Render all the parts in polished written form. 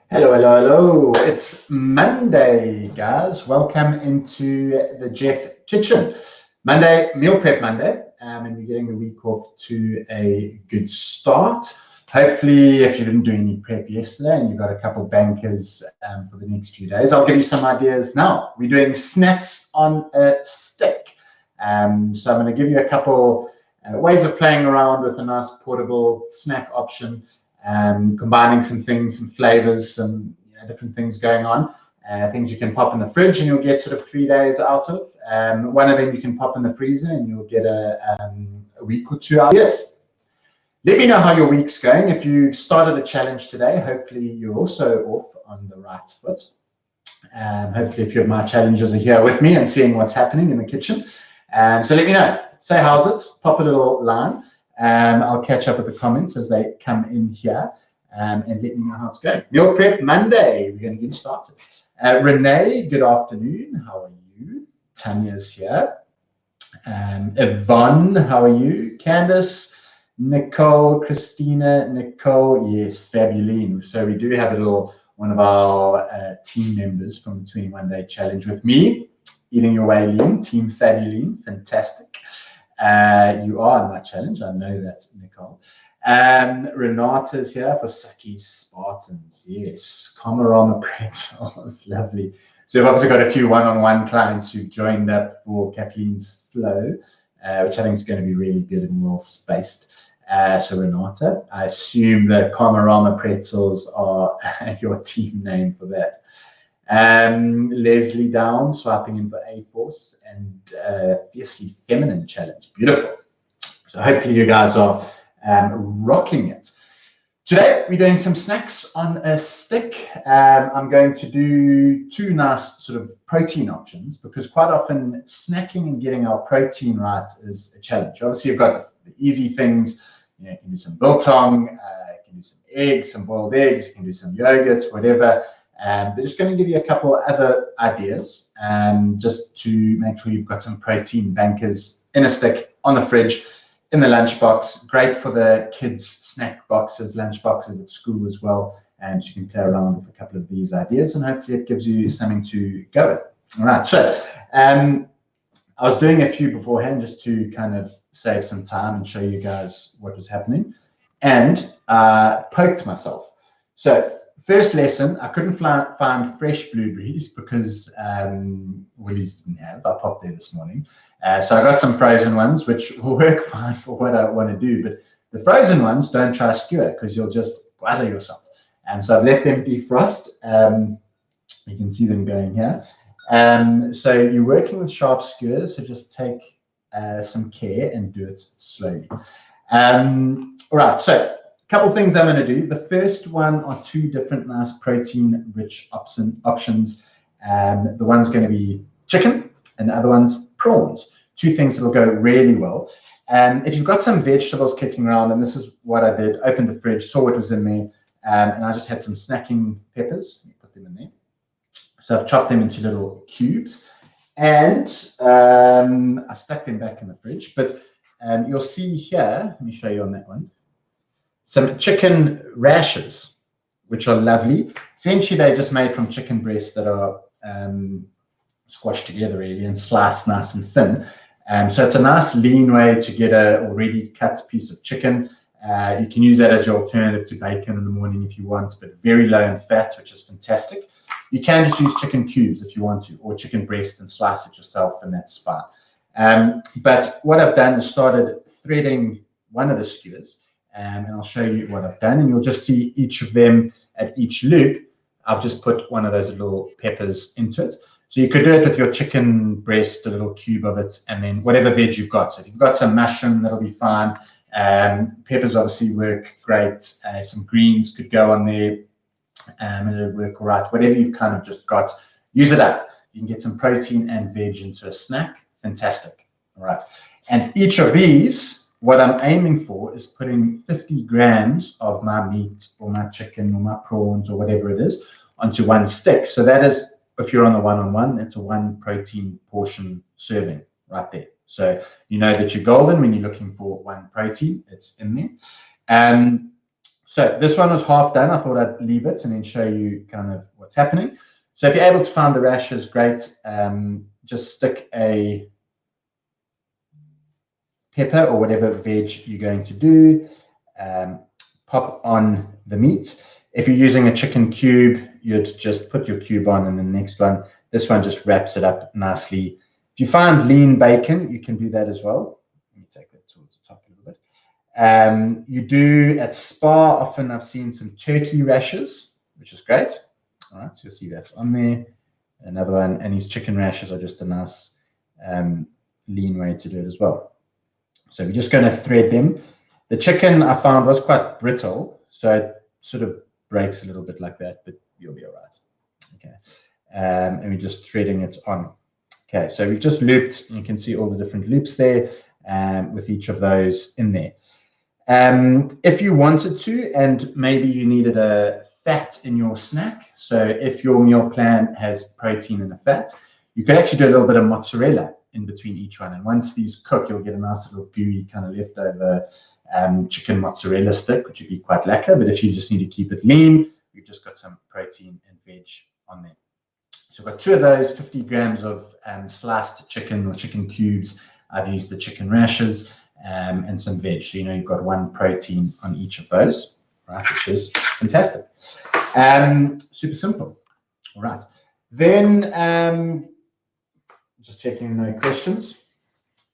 Hello, hello, hello. It's Monday, guys. Welcome into the Jeff Kitchen. Monday, Meal Prep Monday, and we're getting the week off to a good start. Hopefully, if you didn't do any prep yesterday and you've got a couple of bankers for the next few days, I'll give you some ideas now. We're doing snacks on a stick. So I'm going to give you a couple ways of playing around with a nice portable snack option. Combining some things, some flavors, some different things going on. Things you can pop in the fridge and you'll get sort of 3 days out of. One of them you can pop in the freezer and you'll get a week or two out. Yes. Let me know how your week's going. If you've started a challenge today, hopefully you're also off on the right foot. Hopefully, a few of my challenges are here with me and seeing what's happening in the kitchen. So let me know. Say how's it. Pop a little line. I'll catch up with the comments as they come in here and let me know how it's going. Meal Prep Monday, we're going to get started. Renee, good afternoon. How are you? Tanya's here. Yvonne, how are you? Candace, Nicole, Christina, Nicole, yes, Fabuline. So we do have one of our team members from the 21-day challenge with me, eating your way lean, Team Fabuline, fantastic. You are on my challenge, I know that, Nicole. Renata's here for Saki's Spartans. Yes, Camarama pretzels, lovely. So we've obviously got a few one-on-one clients who've joined up for Kathleen's flow, which I think is going to be really good and well spaced. So Renata, I assume the Camarama pretzels are your team name for that. Leslie Down, swiping in for A-Force, and Fiercely Feminine Challenge. Beautiful. So hopefully you guys are rocking it. Today, we're doing some snacks on a stick. I'm going to do two nice sort of protein options because quite often snacking and getting our protein right is a challenge. Obviously, you've got the easy things. You can do some biltong, you can do some eggs, some boiled eggs, you can do some yogurts, whatever. They're just going to give you a couple of other ideas just to make sure you've got some protein bankers in a stick, on the fridge, in the lunchbox. Great for the kids' snack boxes, lunch boxes at school as well. And so you can play around with a couple of these ideas and hopefully it gives you something to go with. All right, so I was doing a few beforehand just to kind of save some time and show you guys what was happening. And poked myself. So first lesson, I couldn't find fresh blueberries because Woolies didn't have. I popped there this morning. So I got some frozen ones, which will work fine for what I want to do. But the frozen ones, don't try skewer because you'll just guazza yourself. So I've let them defrost. You can see them going here. So you're working with sharp skewers, so just take some care and do it slowly. All right, so a couple things I'm going to do. The first one are two different nice protein-rich options. The one's going to be chicken, and the other one's prawns. Two things that will go really well. If you've got some vegetables kicking around, and this is what I did, opened the fridge, saw what was in there, and I just had some snacking peppers. Put them in there. So I've chopped them into little cubes, and I stuck them back in the fridge. But you'll see here, let me show you on that one, some chicken rashers, which are lovely. Essentially, they're just made from chicken breasts that are squashed together really and sliced nice and thin. So it's a nice lean way to get a already cut piece of chicken. You can use that as your alternative to bacon in the morning if you want, but very low in fat, which is fantastic. You can just use chicken cubes if you want to, or chicken breast and slice it yourself, and that's fine. But what I've done is started threading one of the skewers, and I'll show you what I've done, and you'll just see each of them at each loop. I've just put one of those little peppers into it. So you could do it with your chicken breast, a little cube of it, and then whatever veg you've got. So if you've got some mushroom, that'll be fine. Peppers obviously work great. Some greens could go on there, and it'll work all right. Whatever you've kind of just got, use it up. You can get some protein and veg into a snack. Fantastic. All right. And each of these, what I'm aiming for is putting 50 grams of my meat or my chicken or my prawns or whatever it is onto one stick. So that is, if you're on the one-on-one, that's a one protein portion serving right there. So you know that you're golden when you're looking for one protein. It's in there. So this one was half done. I thought I'd leave it and then show you kind of what's happening. So if you're able to find the rashers, great. Just stick a pepper or whatever veg you're going to do. Pop on the meat. If you're using a chicken cube, you'd just put your cube on, and the next one, this one just wraps it up nicely. If you find lean bacon, you can do that as well. Let me take that towards the top a little bit. You do at Spa, often I've seen some turkey rashers, which is great. All right, so you'll see that's on there. Another one, and these chicken rashers are just a nice lean way to do it as well. So we're just going to thread them. The chicken I found was quite brittle, so it sort of breaks a little bit like that, but you'll be all right. Okay, and we're just threading it on. Okay, so we've just looped. You can see all the different loops there with each of those in there. If you wanted to, and maybe you needed a fat in your snack, so if your meal plan has protein and a fat, you could actually do a little bit of mozzarella in between each one. And once these cook, you'll get a nice little gooey kind of leftover chicken mozzarella stick, which would be quite lekker. But if you just need to keep it lean, we've just got some protein and veg on there. So I've got 2 of those, 50 grams of sliced chicken or chicken cubes. I've used the chicken rashers and some veg. So, you've got 1 protein on each of those, right, which is fantastic. Super simple. All right. Then just checking no questions.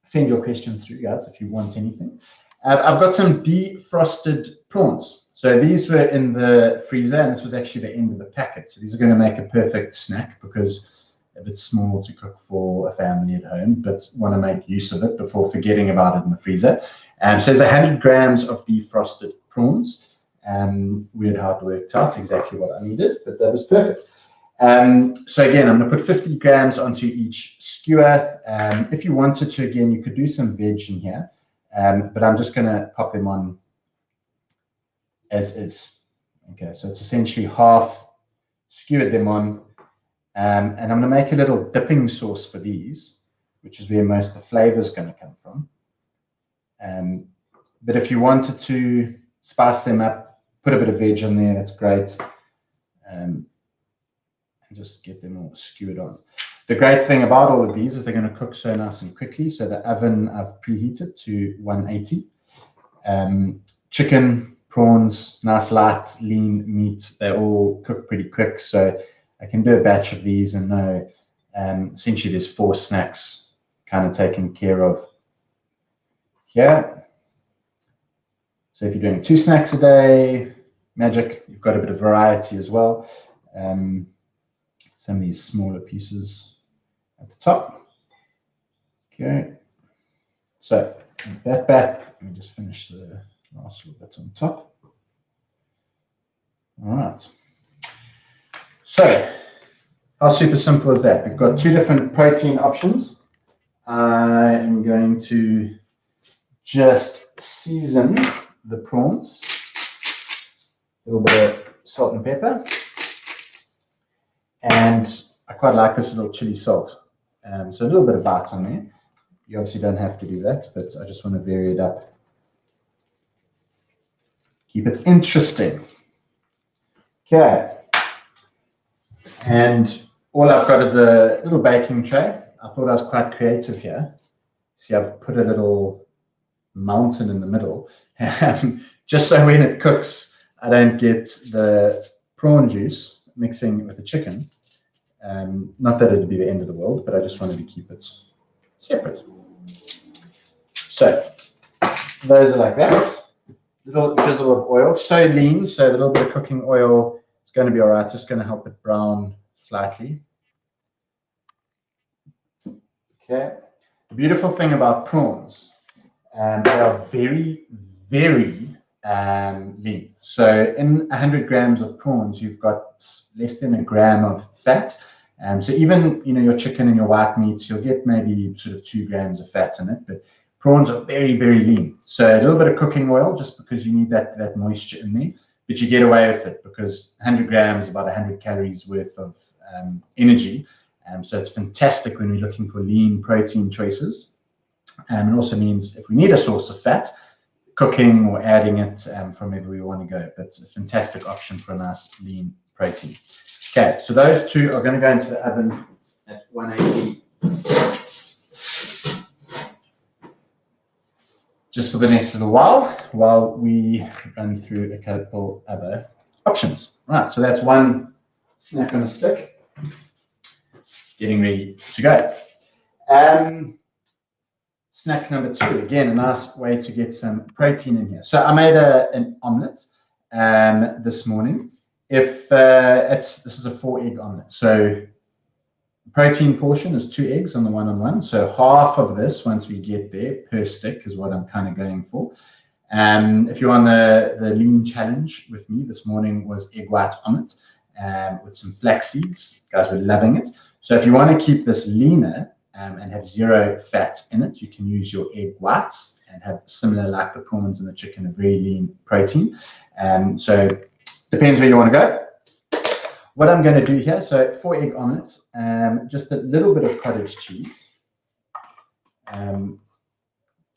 Send your questions through, guys, if you want anything. I've got some defrosted prawns. So these were in the freezer, and this was actually the end of the packet. So these are going to make a perfect snack because a bit small to cook for a family at home, but want to make use of it before forgetting about it in the freezer. So there's 100 grams of defrosted prawns. Weird how it worked out, exactly what I needed, but that was perfect. So again, I'm going to put 50 grams onto each skewer. If you wanted to, again, you could do some veg in here, but I'm just going to pop them on as is. Okay, so it's essentially half skewered them on, and I'm going to make a little dipping sauce for these, which is where most of the flavor is going to come from. But if you wanted to spice them up, put a bit of veg on there, that's great. And just get them all skewered on. The great thing about all of these is they're going to cook so nice and quickly. So the oven I've preheated to 180. Chicken, prawns, nice light, lean meat, they all cook pretty quick. So I can do a batch of these and know essentially there's 4 snacks kind of taken care of here. So if you're doing 2 snacks a day, magic, you've got a bit of variety as well. Some of these smaller pieces at the top. Okay, so there's that back. Let me just finish the last little bit on top. All right. So how super simple is that? We've got 2 different protein options. I am going to just season the prawns. A little bit of salt and pepper. And I quite like this little chili salt. So a little bit of bite on there. You obviously don't have to do that, but I just want to vary it up. Keep it interesting. Okay. And all I've got is a little baking tray. I thought I was quite creative here. See, I've put a little mountain in the middle. Just so when it cooks, I don't get the prawn juice mixing with the chicken. Not that it would be the end of the world, but I just wanted to keep it separate. So those are like that. Little drizzle of oil, so lean, so a little bit of cooking oil is going to be all right. Just going to help it brown slightly. Okay. The beautiful thing about prawns, they are very, very lean. So in 100 grams of prawns, you've got less than a gram of fat. So even your chicken and your white meats, you'll get maybe sort of 2 grams of fat in it, but prawns are very, very lean. So a little bit of cooking oil, just because you need that moisture in there, but you get away with it because 100 grams, about 100 calories worth of energy. So it's fantastic when we're looking for lean protein choices. It also means if we need a source of fat, cooking or adding it from wherever we want to go. But it's a fantastic option for a nice lean protein. Okay, so those two are going to go into the oven at 180 just for the next little while we run through a couple other options. Right, so that's one snack on a stick getting ready to go. Snack number two, again, a nice way to get some protein in here. So I made an omelet this morning. This is a 4-egg omelet. So the protein portion is 2 eggs on the one-on-one. So half of this, once we get there, per stick is what I'm kind of going for. If you're on the lean challenge with me, this morning was egg white omelet with some flax seeds. Guys were loving it. So if you want to keep this leaner and have 0 fat in it, you can use your egg whites and have similar, like the prawns and the chicken, a very lean protein. So depends where you want to go. What I'm going to do here, so 4-egg omelets, just a little bit of cottage cheese,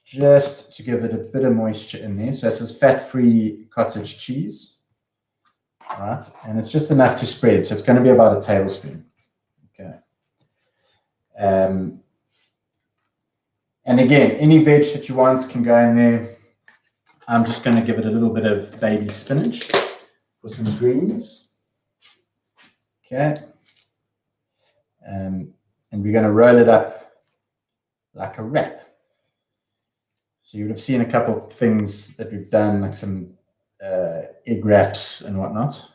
just to give it a bit of moisture in there. So this is fat-free cottage cheese, right? And it's just enough to spread. So it's going to be about a tablespoon. Okay. And again, any veg that you want can go in there. I'm just going to give it a little bit of baby spinach for some greens. Okay. And we're going to roll it up like a wrap. So you would have seen a couple of things that we've done, like some egg wraps and whatnot.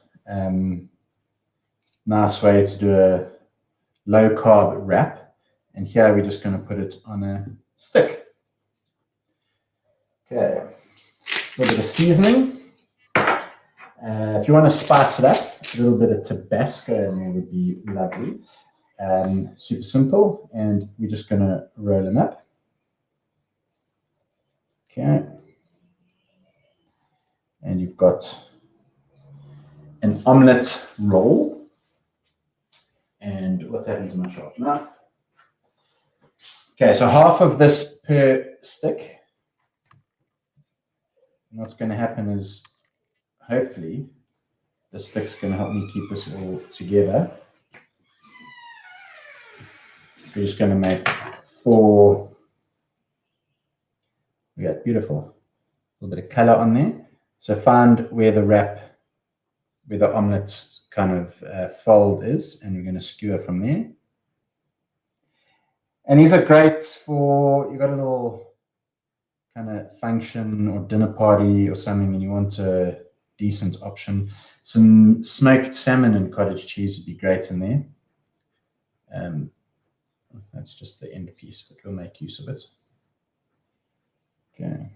Nice way to do a low carb wrap. And here we're just going to put it on a stick. Okay. A little bit of seasoning. If you want to spice it up, a little bit of Tabasco in there would be lovely. Super simple, and we're just going to roll them up. Okay. And you've got an omelette roll. And what's that? Use my sharp knife. Okay, so half of this per stick. And what's going to happen is, hopefully, the stick's going to help me keep this all together. So we're just going to make 4. We got beautiful. A little bit of color on there. So find where the wrap, where the omelet's kind of fold is, and we're going to skewer from there. And these are great for, you've got a little kind of function or dinner party or something, and you want a decent option. Some smoked salmon and cottage cheese would be great in there. That's just the end piece, but we'll make use of it. Okay.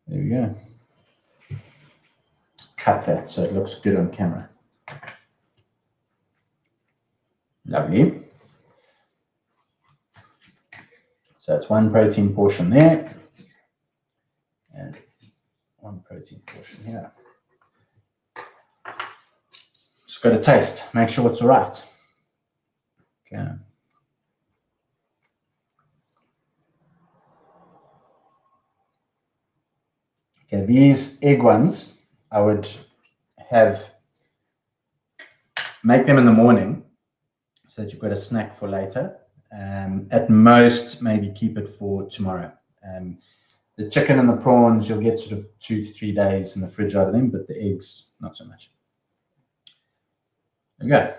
There we go. Cut that so it looks good on camera. Lovely. So it's 1 protein portion there and 1 protein portion here. Just got to taste, make sure it's all right. Okay. Okay, these egg ones, I would make them in the morning so that you've got a snack for later. At most, maybe keep it for tomorrow. The chicken and the prawns, you'll get sort of 2 to 3 days in the fridge out of them, but the eggs, not so much. There we go.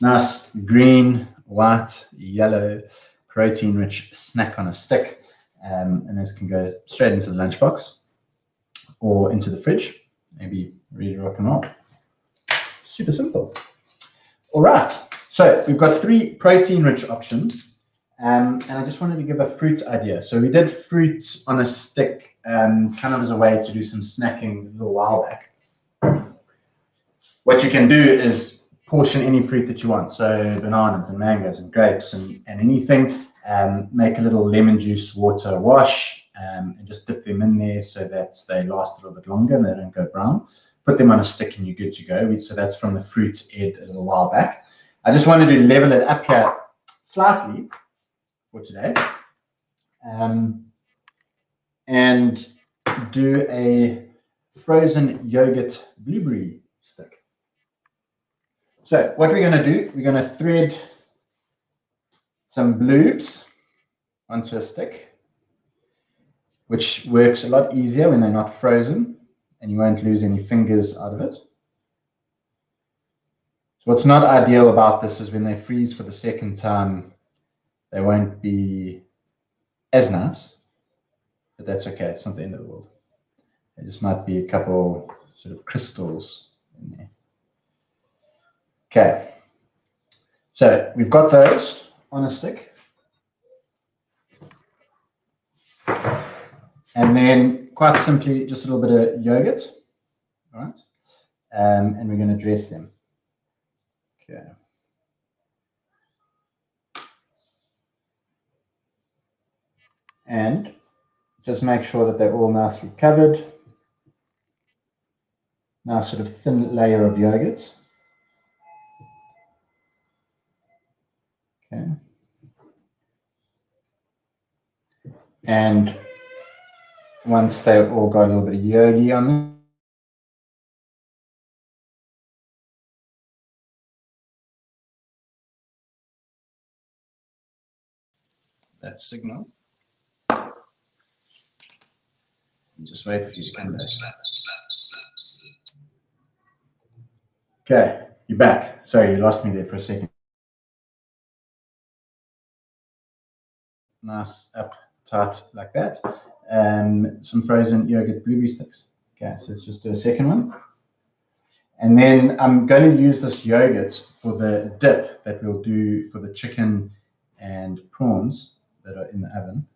Nice green, white, yellow, protein-rich snack on a stick. And this can go straight into the lunchbox or into the fridge. Maybe ready to rock and roll. Super simple. All right. So we've got 3 protein-rich options. And I just wanted to give a fruit idea. So we did fruit on a stick kind of as a way to do some snacking a little while back. What you can do is portion any fruit that you want. So bananas and mangoes and grapes and anything. Make a little lemon juice water wash and just dip them in there so that they last a little bit longer and they don't go brown. Put them on a stick and you're good to go. So that's from the fruit ed a little while back. I just wanted to level it up here slightly for today. and do a frozen yogurt blueberry stick. So what we're going to do, we're going to thread some bloobs onto a stick, which works a lot easier when they're not frozen, and you won't lose any fingers out of it. So what's not ideal about this is when they freeze for the second time, they won't be as nice, but that's okay. It's not the end of the world. There just might be a couple sort of crystals in there. Okay, so we've got those on a stick. And then quite simply, just a little bit of yogurt, all right? And we're going to dress them. Okay. And just make sure that they're all nicely covered. Nice sort of thin layer of yogurt. Okay. And once they've all got a little bit of yogi on them, that signal. Just wait for you to come back. Okay, you're back. Sorry, you lost me there for a second. Nice up tight like that. Some frozen yogurt blueberry sticks. Okay, so let's just do a second one. And then I'm going to use this yogurt for the dip that we'll do for the chicken and prawns that are in the oven.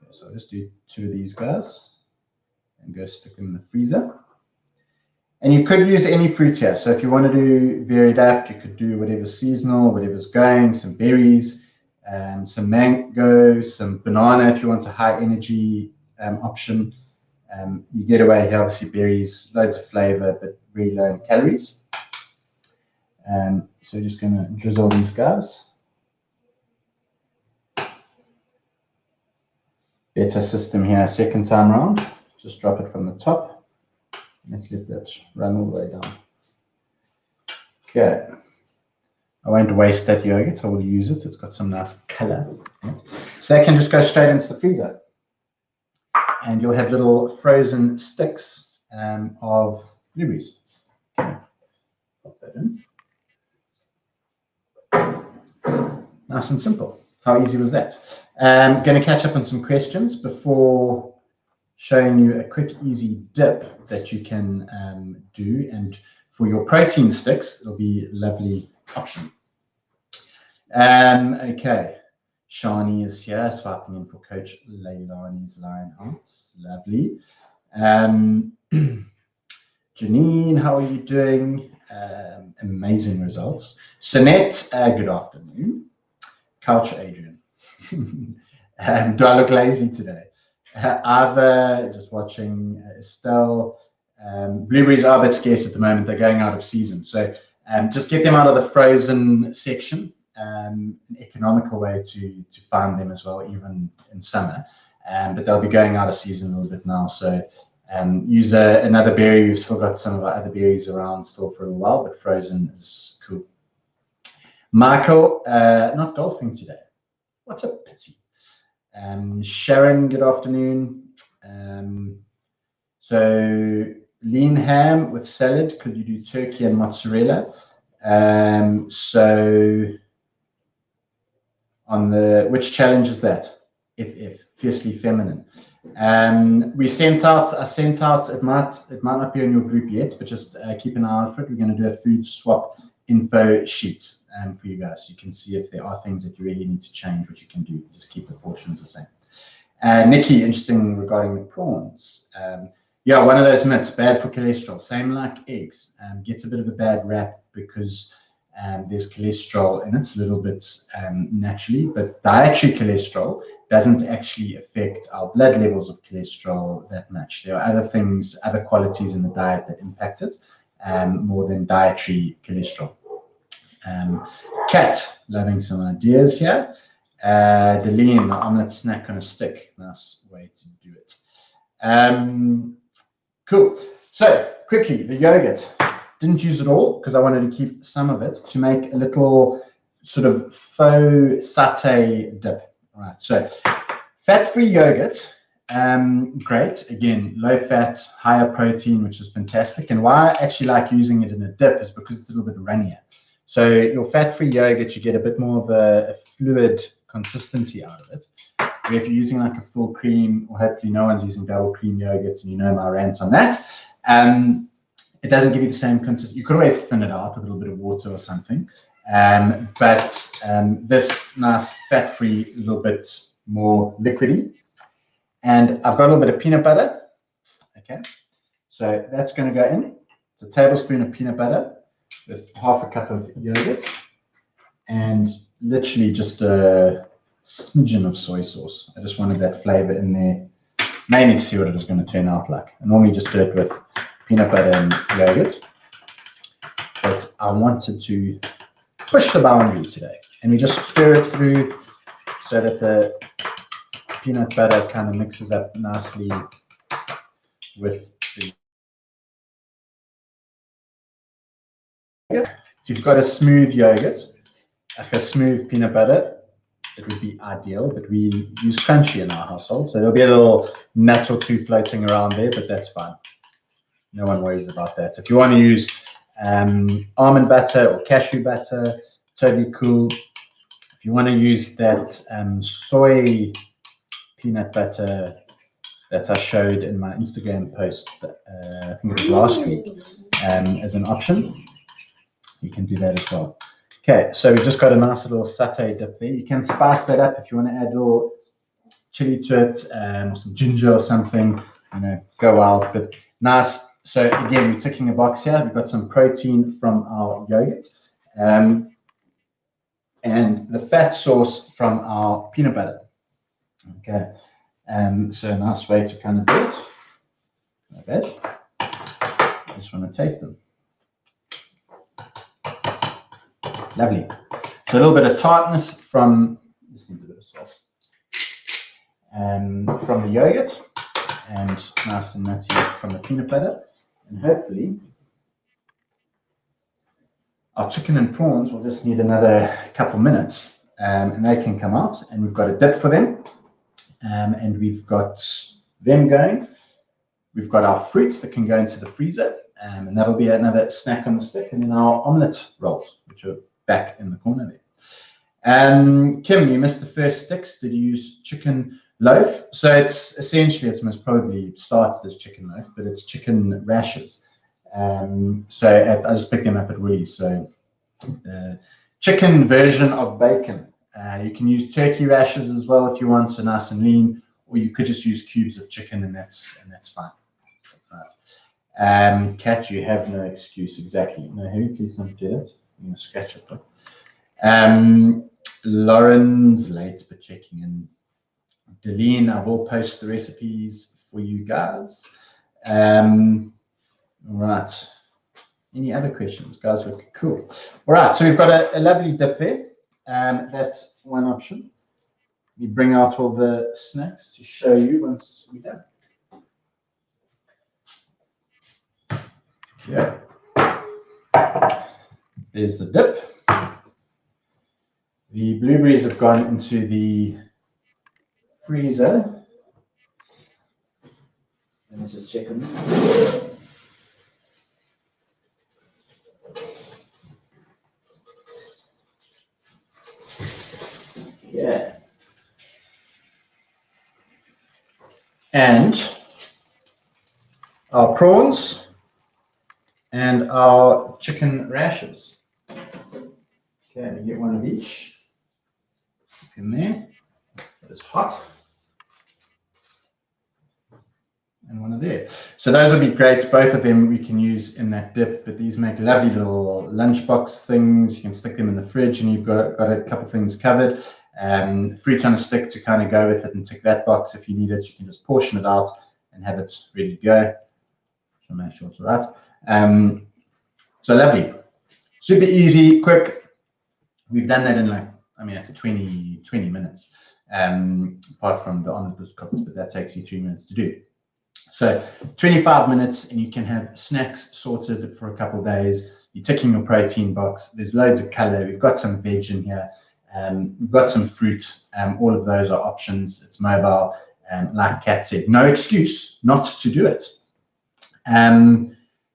Okay, so I'll just do 2 of these guys and go stick them in the freezer. And you could use any fruit here. So if you want to do varied up, you could do whatever's seasonal, whatever's going, some berries, some mango, some banana if you want a high energy option. You get away here, obviously berries, loads of flavor, but really low in calories. So just going to drizzle these guys. Better system here, second time round. Just drop it from the top. Let's let that run all the way down. Okay. I won't waste that yogurt. I will use it. It's got some nice color in it. So that can just go straight into the freezer. And you'll have little frozen sticks of blueberries. Okay. Pop that in. Nice and simple. How easy was that? I'm going to catch up on some questions before showing you a quick, easy dip that you can do. And for your protein sticks, it'll be a lovely option. Okay. Shani is here, swiping in for Coach Leilani's line out. Lovely. Janine, how are you doing? Amazing results. Sonette, good afternoon. Coach Adrian. Do I look lazy today? Ava, just watching. Estelle. Blueberries are a bit scarce at the moment. They're going out of season. So just get them out of the frozen section. An economical way to find them as well, even in summer. But they'll be going out of season a little bit now. So use another berry. We've still got some of our other berries around still for a little while, but frozen is cool. Michael, not golfing today. What a pity. Sharon, good afternoon. So lean ham with salad. Could you do turkey and mozzarella? So on the, which challenge is that? FF, fiercely feminine. I sent out, it might not be on your group yet, but just keep an eye out for it. We're going to do a food swap info sheet for you guys. You can see if there are things that you really need to change, what you can do. Just keep the portions the same. Nikki, interesting regarding the prawns. Yeah, one of those myths, bad for cholesterol. Same like eggs. Gets a bit of a bad rap because there's cholesterol in it a little bit naturally, but dietary cholesterol doesn't actually affect our blood levels of cholesterol that much. There are other things, other qualities in the diet that impact it more than dietary cholesterol. Kat, loving some ideas here. The lean, the omelette snack on a stick. Nice way to do it. Cool. So quickly, the yogurt. Didn't use it all because I wanted to keep some of it to make a little sort of faux satay dip. All right. So fat-free yogurt. Great. Again, low fat, higher protein, which is fantastic. And why I actually like using it in a dip is because it's a little bit runnier. So your fat-free yogurt, you get a bit more of a fluid consistency out of it. Where if you're using like a full cream, or hopefully no one's using double cream yogurts, and you know my rant on that, it doesn't give you the same consistency. You could always thin it out with a little bit of water or something. But this nice fat-free, a little bit more liquidy. And I've got a little bit of peanut butter. Okay, so that's going to go in. It's a tablespoon of peanut butter with half a cup of yogurt and literally just a smidgen of soy sauce. I just wanted that flavor in there, mainly to see what it was going to turn out like. I normally just do it with peanut butter and yogurt, but I wanted to push the boundary today. And we just stir it through so that the peanut butter kind of mixes up nicely with the yogurt. If you've got a smooth yogurt, like a smooth peanut butter, it would be ideal, but we use crunchy in our household. So there'll be a little nut or two floating around there, but that's fine. No one worries about that. If you want to use almond butter or cashew butter, totally cool. If you want to use that soy peanut butter that I showed in my Instagram post, I think it was last week, as an option, you can do that as well. Okay, so we've just got a nice little satay dip there. You can spice that up if you want to add a little chili to it, or some ginger or something, you know, go wild, but nice. So again, we're ticking a box here. We've got some protein from our yogurt, and the fat source from our peanut butter. Okay, so a nice way to kind of do it. Not bad. I just want to taste them. Lovely. So a little bit of tartness from, just needs a bit of sauce, from the yogurt, and nice and nutty from the peanut butter. And hopefully our chicken and prawns will just need another couple minutes, and they can come out, and we've got a dip for them, and we've got them going. We've got our fruits that can go into the freezer, and that'll be another snack on the stick, and then our omelette rolls, which are back in the corner there. Kim, you missed the first sticks. Did you use chicken loaf? So it's essentially, it's most probably started as chicken loaf, but it's chicken rashers. So I just picked them up at Woolies. So chicken version of bacon. You can use turkey rashers as well if you want, so nice and lean, or you could just use cubes of chicken, and that's fine. Right. Kat, you have no excuse. Exactly. No, Harry, please don't do that. I'm going to scratch it. Lauren's late but checking in. Deline, I will post the recipes for you guys. Right. Any other questions, guys? Cool. All right. So we've got a lovely dip there. That's one option. We bring out all the snacks to show you once we're done. Okay. There's the dip. The blueberries have gone into the freezer. Let me just check on this. Yeah. And our prawns and our chicken rashers. Okay, we get one of each. Stick in there. That is hot. And one of there. So those will be great. Both of them we can use in that dip, but these make lovely little lunchbox things. You can stick them in the fridge, and you've got a couple things covered. Fruit on a stick to kind of go with it and tick that box. If you need it, you can just portion it out and have it ready to go. So make sure it's all right. So lovely. Super easy, quick. We've done that in like I mean, it's 20 minutes, apart from the omelet was cooked, but that takes you 3 minutes to do. So 25 minutes, and you can have snacks sorted for a couple of days. You're ticking your protein box. There's loads of color. We've got some veg in here. We've got some fruit. All of those are options. It's mobile. Like Kat said, no excuse not to do it.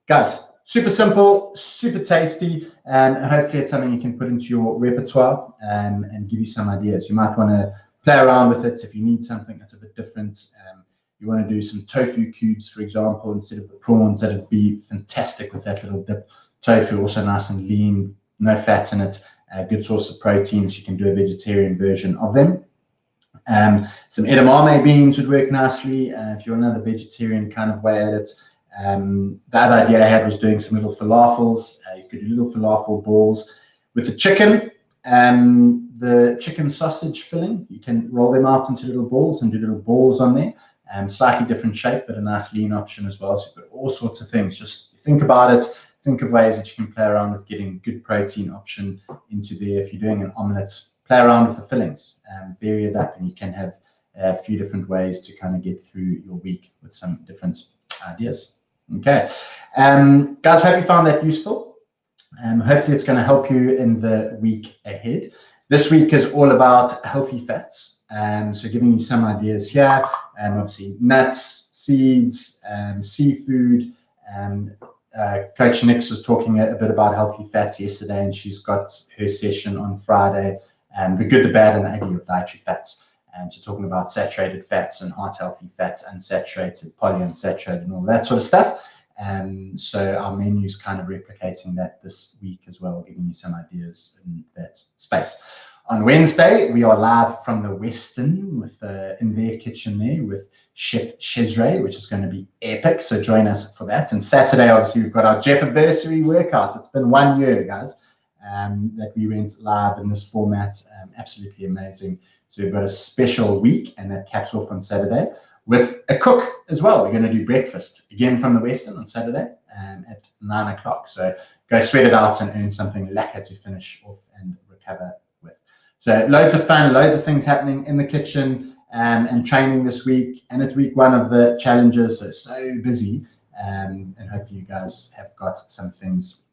Guys, super simple, super tasty, and hopefully it's something you can put into your repertoire and give you some ideas. You might want to play around with it if you need something that's a bit different. You want to do some tofu cubes, for example, instead of the prawns. That'd be fantastic with that little dip. Tofu, also nice and lean, no fat in it, good source of protein, so you can do a vegetarian version of them. Some edamame beans would work nicely if you're another vegetarian kind of way at it. The other idea I had was doing some little falafels. You could do little falafel balls with the chicken. The chicken sausage filling, you can roll them out into little balls and do little balls on there. Slightly different shape, but a nice lean option as well. So you've got all sorts of things. Just think about it. Think of ways that you can play around with getting good protein option into there. If you're doing an omelette, play around with the fillings, vary it up, and you can have a few different ways to kind of get through your week with some different ideas. Okay, guys, hope you found that useful. Hopefully it's going to help you in the week ahead. This week is all about healthy fats, so giving you some ideas here. Obviously nuts, seeds, seafood. Coach Nix was talking a bit about healthy fats yesterday, and she's got her session on Friday. The good, the bad, and the ugly of dietary fats. So talking about saturated fats and heart healthy fats, unsaturated, polyunsaturated, and all that sort of stuff. So our menu's kind of replicating that this week as well, giving you some ideas in that space. On Wednesday, we are live from the Western with in their kitchen there with Chef Cesare, which is going to be epic. So join us for that. And Saturday, obviously, we've got our Jeff-iversary workout. It's been 1 year, guys, that we went live in this format. Absolutely amazing. So we've got a special week, and that caps off on Saturday with a cook as well. We're going to do breakfast again from the Western on Saturday at 9 o'clock. So go sweat it out and earn something lekker to finish off and recover with. So loads of fun, loads of things happening in the kitchen and training this week. And it's week 1 of the challenges, so busy. And hopefully you guys have got some things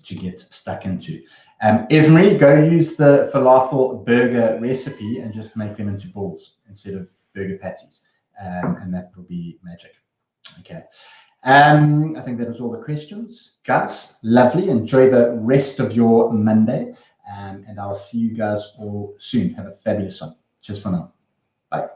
to get stuck into. Esme, go use the falafel burger recipe and just make them into balls instead of burger patties. And that will be magic. Okay. I think that was all the questions. Guys, lovely. Enjoy the rest of your Monday. And I'll see you guys all soon. Have a fabulous one. Cheers for now. Bye.